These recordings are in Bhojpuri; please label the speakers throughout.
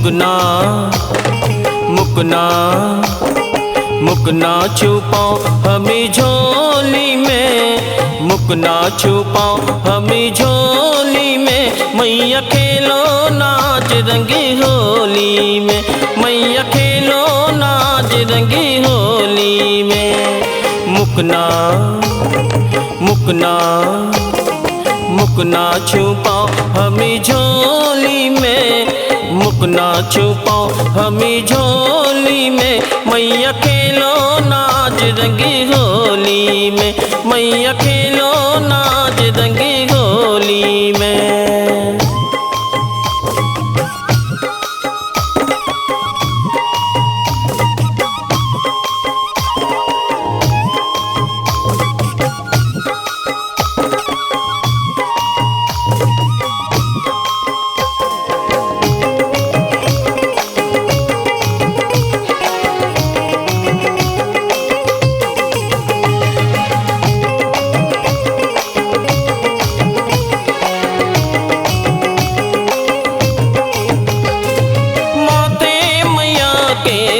Speaker 1: मुकना मुकना मुकना छुपाओ हमें झोली में, मुकना छुपाओ हमें झोली में। मैया खेलो नाच रंगी होली में, मैया खेलो नाच रंगी होली में। मुकना मुकना मुकना छुपाओ हमें झोली में, मुकना छुपाओ हमें झोली में। मैया खेलो नाच रंगी होली में, मैया खेलो नाच रंगी होली में।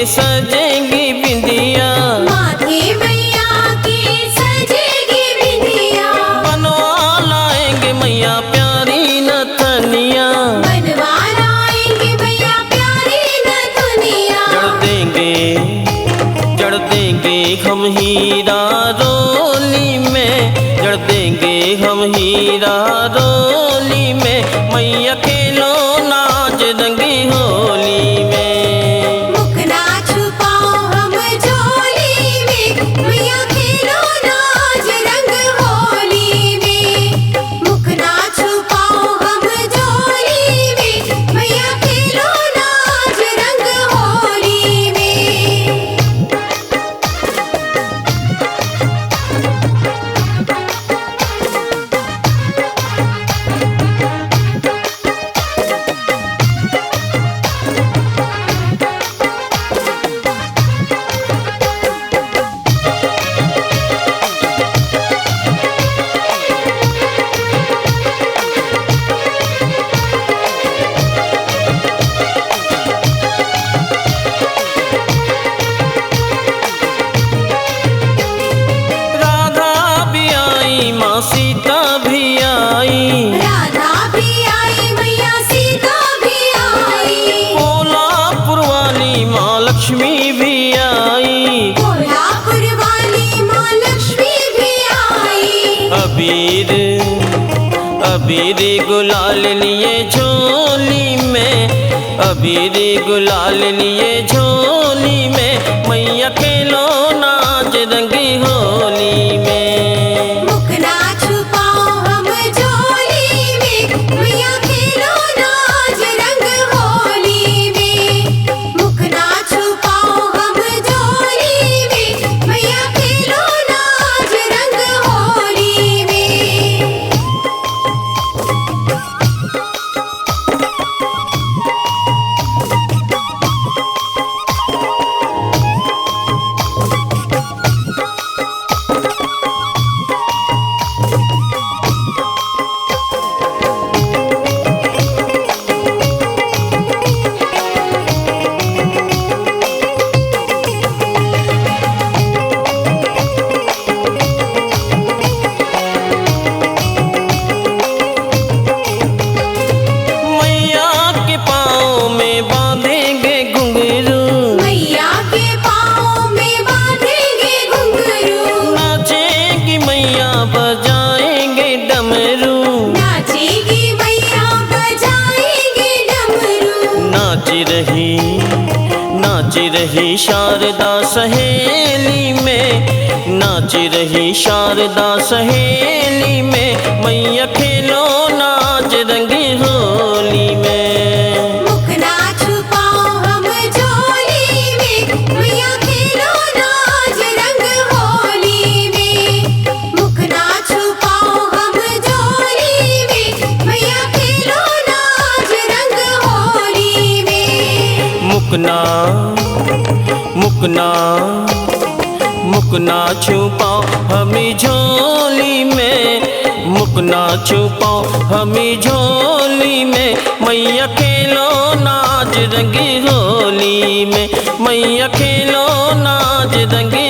Speaker 1: सजेगी बिंदिया,
Speaker 2: माथे मैया की सजेगी बिंदिया।
Speaker 1: बनवा लाएंगे मैया प्यारी नथनिया,
Speaker 2: बनवा लाएंगे मैया प्यारी नथनिया।
Speaker 1: जड़ देंगे हम हीरा रोली में, जड़ देंगे हम हीरा रोली में। मैया खेलो नाच रंगी होली में। सीता भी आई,
Speaker 2: राधा भी आई, मैया सीता भी आई।
Speaker 1: कोल्हापुर वाली माँ लक्ष्मी भी आई,
Speaker 2: कोल्हापुर वाली माँ लक्ष्मी भी आई।
Speaker 1: अबीर अबीर गुलाल लिए झोली में, अबीर गुलाल लिए झोली में। मैया खेलो नाच रंगी होली में। बजाएंगे डमरू,
Speaker 2: नाचेगी मैया बजाएंगे डमरू।
Speaker 1: नाच रही शारदा सहेली में, नाच रही शारदा सहेली में। मैया खेलो नाच रंगी होली में।
Speaker 2: मुकना छुपाओ हम झोली में, मैया खेलो नाच रंग होली में। मुकना छुपाओ हम झोली में, मैया खेलो नाच रंग होली में।
Speaker 1: मुकना मुकना मुकना छुपाओ हमें झोली में, मुकना छुपाओ हमें झोली में। मैया खेलो नाच नाच रंगी होली में मैया खेलो नाच रंगी